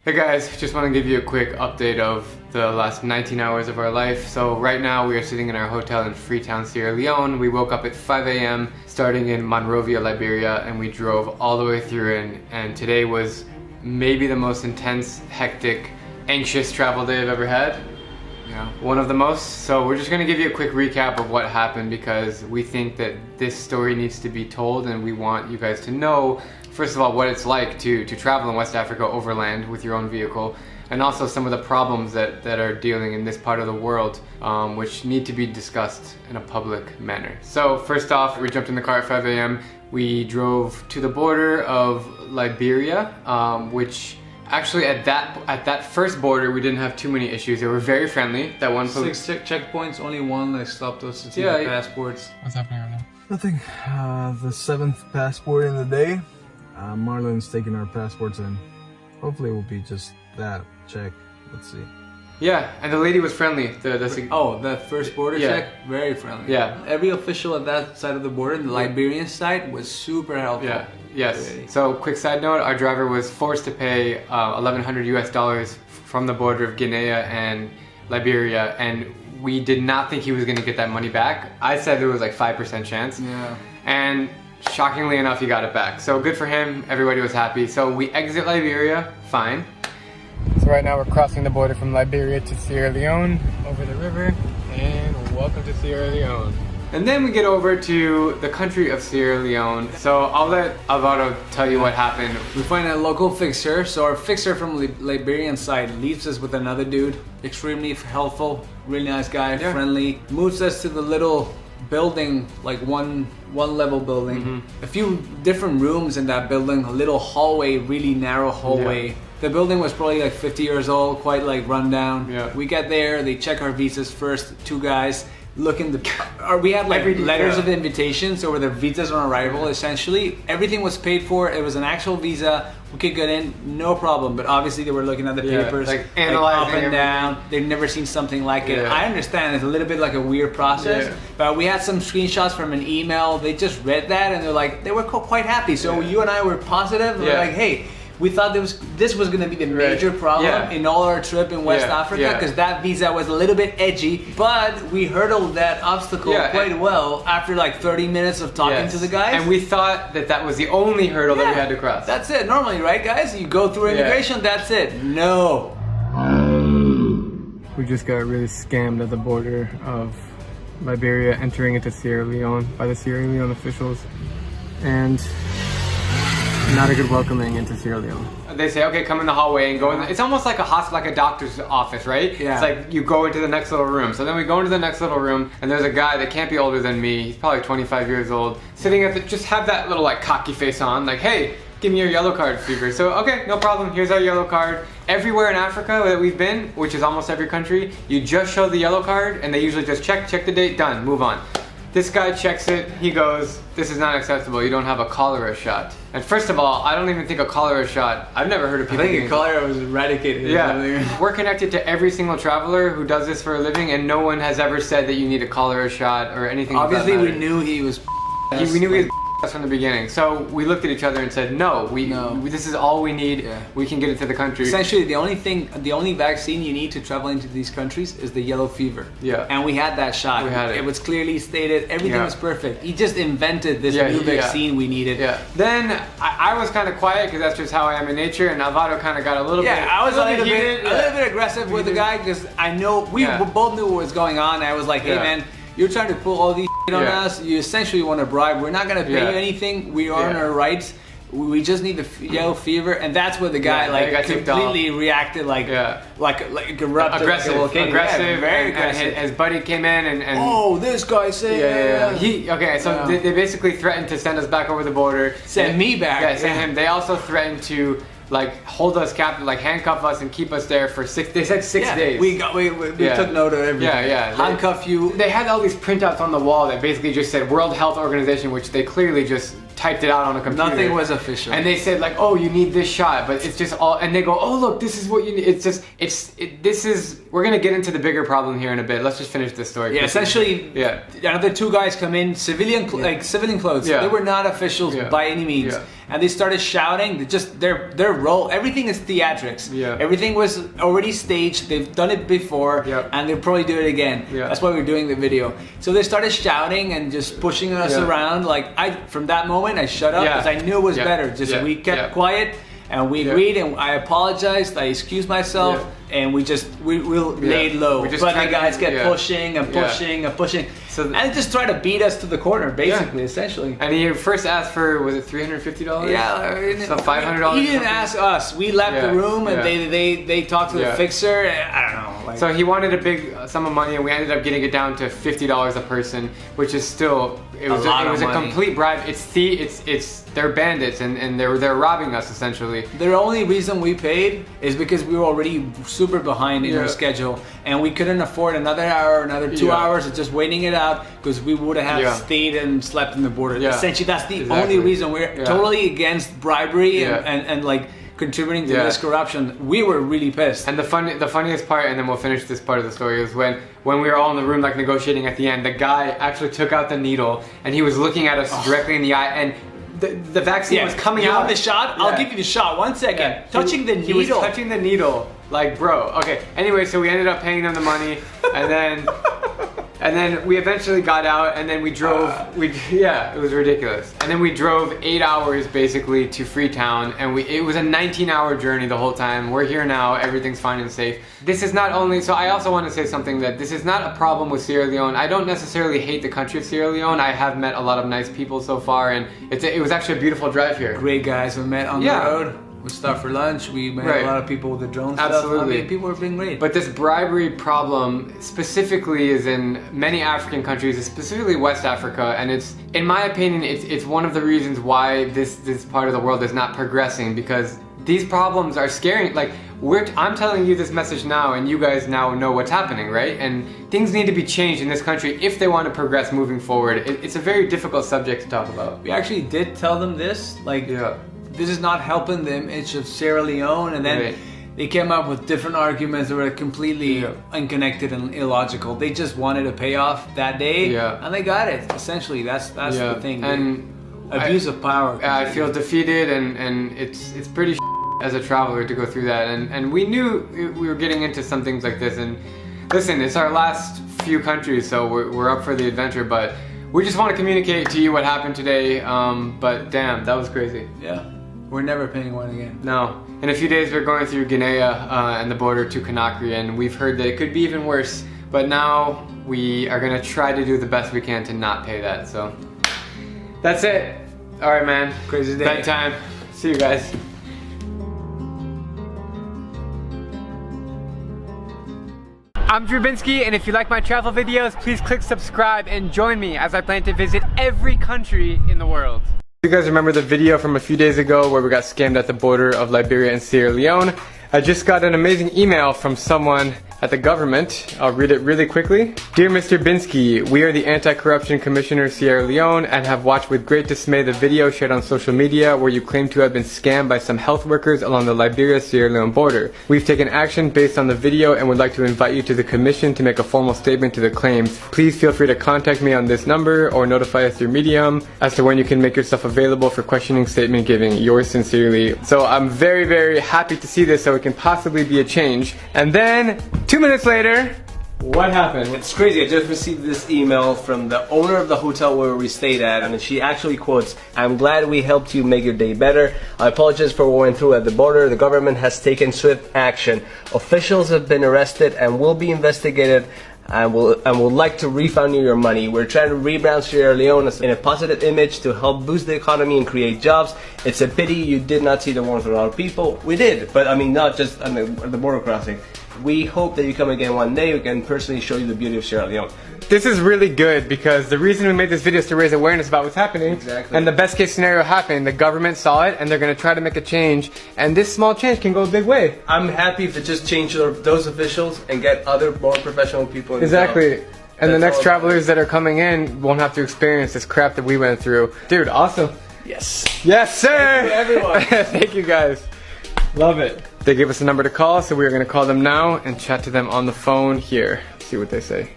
Hey guys, just want to give you a quick update of the last 19 hours of our life. So right now we are sitting in our hotel in Freetown, Sierra Leone. We woke up at 5 a.m. starting in Monrovia, Liberia, and we drove all the way through and today was maybe the most intense, hectic, anxious travel day I've ever had. Yeah, one of the most. So we're just going to give you a quick recap of what happened because we think that this story needs to be told and we want you guys to know, first of all, what it's like to travel in West Africa overland with your own vehicle, and also some of the problems that are dealing in this part of the world, which need to be discussed in a public manner. So first off, we jumped in the car at 5 a.m. We drove to the border of Liberia, which actually at that first border we didn't have too many issues. They were very friendly. That one 6 checkpoints, only one. They stopped us to see the passports. What's happening right now? Nothing. The 7th passport in the day. Marlon's taking our passports in. Hopefully it will be just that check. Let's see. Yeah, and the lady was friendly. That first border check, very friendly. Yeah. Every official at that side of the border, the Liberian side, was super helpful. Yeah. Yes. So quick side note, our driver was forced to pay $1,100 US from the border of Guinea and Liberia, and we did not think he was going to get that money back. I said there was like 5% chance. Yeah. And shockingly enough, he got it back. So good for him. Everybody was happy. So we exit Liberia, fine. So right now we're crossing the border from Liberia to Sierra Leone over the river, and welcome to Sierra Leone. And then we get over to the country of Sierra Leone. So I'll let Alvaro tell you what happened. We find a local fixer. So our fixer from the Liberian side leaves us with another dude. Extremely helpful, really nice guy, friendly. Moves us to the little building, like one level building. A few different rooms in that building, a little hallway, really narrow hallway. Yeah. The building was probably like 50 years old, quite like run down. Yeah. We get there, they check our visas first, two guys. We had like letters of invitation, so were the visas on arrival essentially. Everything was paid for, it was an actual visa, we could get in, no problem. But obviously they were looking at the papers, like analyzing up and down. They've never seen something like it. I understand it's a little bit like a weird process, but we had some screenshots from an email. They just read that and they're like, they were quite happy. So you and I were positive. We're like, hey, we thought this was going to be the major problem in all our trip in West Africa, because that visa was a little bit edgy, but we hurdled that obstacle quite well after like 30 minutes of talking to the guys. And we thought that was the only hurdle that we had to cross. That's it. Normally, right guys? You go through immigration, that's it. No. We just got really scammed at the border of Liberia entering into Sierra Leone by the Sierra Leone officials. And not a good welcoming into Sierra Leone. They say, okay, come in the hallway and go in. It's almost like a hospital, like a doctor's office, right? Yeah. It's like you go into the next little room. So then we go into the next little room, and there's a guy that can't be older than me. He's probably 25 years old, sitting at just have that little like cocky face on, like, hey, give me your yellow card, fever. So okay, no problem. Here's our yellow card. Everywhere in Africa that we've been, which is almost every country, you just show the yellow card, and they usually just check the date, done, move on. This guy checks it, he goes, this is not acceptable, you don't have a cholera shot. And first of all, I don't even think a cholera shot, I've never heard of people I think cholera was eradicated. Yeah, we're connected to every single traveler who does this for a living, and no one has ever said that you need a cholera shot or anything. Obviously we knew he was we knew he was from the beginning. So we looked at each other and said, no, this is all we need. We can get it to the country. Essentially, the only vaccine you need to travel into these countries is the yellow fever. Yeah. And we had that shot. We had it. It was clearly stated. Everything was perfect. He just invented this new vaccine we needed. Yeah. Then I was kind of quiet because that's just how I am in nature, and Alvaro kind of got a little bit. Yeah, I was a little bit aggressive with the guy because I know we both knew what was going on. I was like, hey man, you're trying to pull all these on us. You essentially want to bribe. We're not going to pay you anything. We are on our rights. We just need the yellow fever, and that's where the guy like completely reacted like erupted, aggressive, very aggressive. And his buddy came in and oh, this guy said they basically threatened to send us back over the border. Send me back. Yeah, send him. They also threatened to like hold us captive, like handcuff us and keep us there for 6 days. They said 6 days. We took note of everything. Yeah. Handcuff you. They had all these printouts on the wall that basically just said World Health Organization, which they clearly just typed it out on a computer. Nothing was official. And they said like, oh, you need this shot, but it's just all, and they go, oh look, this is what you need. It's just, we're gonna get into the bigger problem here in a bit. Let's just finish this story. Yeah, essentially, another two guys come in, civilian clothes. They were not officials by any means. And they started shouting, they're roll. Everything is theatrics. Yeah. Everything was already staged. They've done it before, Yep. and they'll probably do it again. Yeah. That's why we're doing the video. So they started shouting and just pushing us Yeah. around. Like from that moment, I shut up Yeah. because I knew it was Yeah. better. Just Yeah. we kept Yeah. quiet. And we Yeah. agreed, and I apologized. I excused myself, and we laid low. We just But the tried to- guys kept yeah. pushing and Yeah. pushing and pushing, So- and they just tried to beat us to the corner, basically, essentially. And he first asked for, was it $350? Yeah, So $500. He didn't ask us. We left Yeah, the room, and yeah. they talked to the Yeah. fixer. I don't know. Like, So he wanted a big sum of money, and we ended up getting it down to $50 a person, which is still it was a money. complete bribe. It's they're bandits, and they're robbing us essentially. the only reason we paid is because we were already super behind in Yeah. our schedule, and we couldn't afford another hour, another 2 Yeah. hours of just waiting it out because we would have Yeah. stayed and slept in the border. Yeah. Essentially, that's the Exactly. only reason we're Yeah. totally against bribery Yeah. and like contributing to Yeah. this corruption. We were really pissed. And the funniest part, and then we'll finish this part of the story, is when we were all in the room like negotiating at the end, the guy actually took out the needle and he was looking at us directly in the eye, and the vaccine was coming you out. want the shot? I'll Yeah. give you the shot. 1 second. Yeah. Touching the He needle. was touching the needle, like, bro. Okay. Anyway, so we ended up paying them the money, and then we eventually got out, and then we drove. It was ridiculous. And then we drove 8 hours basically to Freetown, and it was a 19-hour journey the whole time. We're here now. Everything's fine and safe. This is not only. So I also want to say something, that this is not a problem with Sierra Leone. I don't necessarily hate the country of Sierra Leone. I have met a lot of nice people so far, and it was actually a beautiful drive here. Great guys we met on Yeah. the road. We stopped for lunch. We met Right. a lot of people with the drone stuff. Absolutely. I mean, people were being great. But this bribery problem specifically is in many African countries, specifically West Africa, and it's, in my opinion, it's one of the reasons why this part of the world is not progressing, because these problems are scaring. Like, I'm telling you this message now, and you guys now know what's happening, right? And things need to be changed in this country if they want to progress moving forward. It's a very difficult subject to talk about. we actually did tell them this, like, Yeah. this is not helping the image of Sierra Leone, and then Right. they came up with different arguments that were completely unconnected and illogical. They just wanted a payoff that day, Yeah. and they got it. Essentially, that's Yeah. the thing. And abuse of power. I feel defeated, and it's pretty as a traveler to go through that, and we knew we were getting into some things like this. And listen, it's our last few countries, so we're up for the adventure, but we just want to communicate to you what happened today. But damn, that was crazy. Yeah, we're never paying one again. No. In a few days we're going through Guinea and the border to Conakry, and we've heard that it could be even worse, but now we are going to try to do the best we can to not pay that. So that's it. All right, man. Crazy day. Bedtime. See you guys. I'm Drew Binsky, and if you like my travel videos, please click subscribe and join me as I plan to visit every country in the world. You guys remember the video from a few days ago where we got scammed at the border of Liberia and Sierra Leone? I just got an amazing email from someone at the government. I'll read it really quickly. Dear Mr. Binsky, we are the Anti-Corruption Commissioner of Sierra Leone and have watched with great dismay the video shared on social media where you claim to have been scammed by some health workers along the Liberia-Sierra Leone border. We've taken action based on the video and would like to invite you to the commission to make a formal statement to the claims. Please feel free to contact me on this number or notify us through Medium as to when you can make yourself available for questioning statement giving. Yours sincerely. So I'm very, very happy to see this, so it can possibly be a change. And then 2 minutes later, what happened? It's crazy. I just received this email from the owner of the hotel where we stayed at, and she actually quotes, "I'm glad we helped you make your day better. I apologize for what went through at the border. The government has taken swift action. Officials have been arrested and will be investigated and would like to refund you your money. We're trying to rebrand Sierra Leone in a positive image to help boost the economy and create jobs. It's a pity you did not see the ones with our people." We did, but I mean, not just on the border crossing. We hope that you come again one day. We can personally show you the beauty of Sierra Leone. This is really good because the reason we made this video is to raise awareness about what's happening. Exactly. And the best case scenario happened. The government saw it and they're going to try to make a change. And this small change can go a big way. I'm happy if it just change those officials and get other more professional people in Exactly. the job. And the That's next all. travelers that are coming in won't have to experience this crap that we went through. Dude, awesome. Yes. Yes, sir. Thank you, everyone. Thank you, guys. Love it. They gave us a number to call, so we're going to call them now and chat to them on the phone here. See what they say.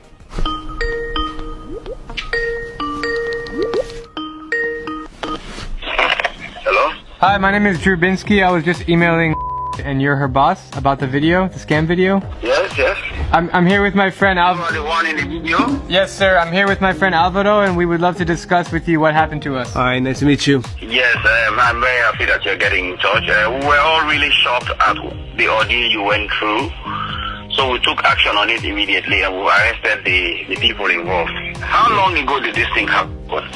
Hello? Hi, my name is Drew Binsky. I was just emailing and you're her boss about the video, the scam video. Yes, yes. I'm here with my friend You are the one in the video? Yes, sir. I'm here with my friend Alvaro, and we would love to discuss with you what happened to us. Hi, nice to meet you. Yes, I'm very happy that you're getting in touch. We were all really shocked at the ordeal you went through. So we took action on it immediately and we arrested the people involved. How long ago did this thing happen?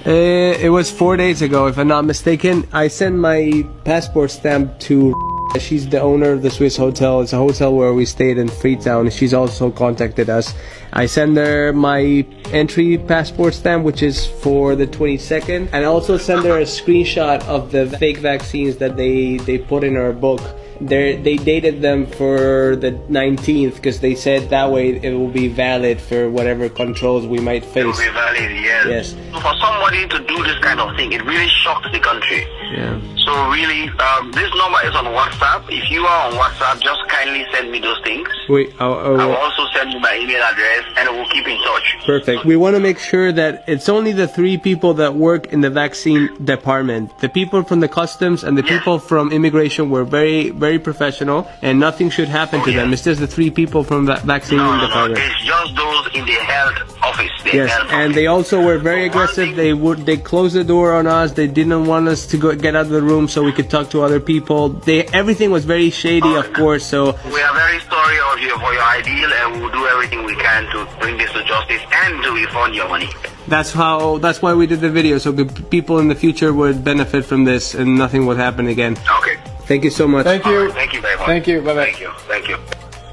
It was 4 days ago, if I'm not mistaken. I sent my passport stamp to. She's the owner of the Swiss hotel. It's a hotel where we stayed in Freetown. She's also contacted us. I send her my entry passport stamp, which is for the 22nd, and I also send her a screenshot of the fake vaccines that they put in our book. They dated them for the 19th because they said that way it will be valid for whatever controls we might face. It will be valid, yes. Yes. For somebody to do this kind of thing, it really shocked the country. Yeah. So really, this number is on WhatsApp. If you are on WhatsApp, just kindly send me those things. Wait, I will also send you my email address and we'll keep in touch. Perfect. We want to make sure that it's only the 3 people that work in the vaccine department. The people from the customs and the people from immigration were very, very professional, and nothing should happen to them. It's just the 3 people from the vaccine department. It's just those in the health office. Yes, and they also were very aggressive. They closed the door on us. They didn't want us to get out of the room so we could talk to other people. Everything was very shady, of course. So we are very sorry for your ideal, and we'll do everything we can to bring this to justice and to refund your money. that's why we did the video, so people in the future would benefit from this and nothing would happen again. Okay. Thank you so much. Thank you. Thank you very much. Thank you. Bye-bye. Thank you. Thank you.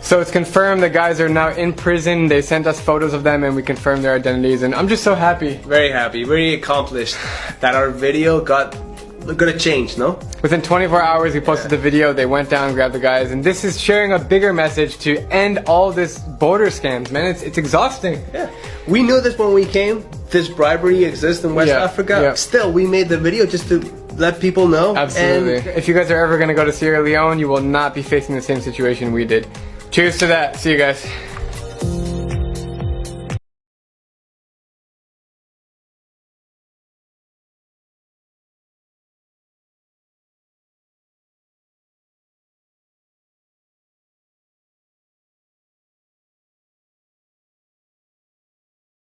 So it's confirmed the guys are now in prison. They sent us photos of them and we confirmed their identities, and I'm just so happy. Very happy, very accomplished that our video got a change, no? Within 24 hours we posted the video, they went down, grabbed the guys, and this is sharing a bigger message to end all this border scams, man. It's exhausting. Yeah. We knew this when we came. This bribery exists in West Africa. Yeah. Still, we made the video just to let people know. Absolutely. And if you guys are ever going to go to Sierra Leone, you will not be facing the same situation we did. Cheers to that. See you guys.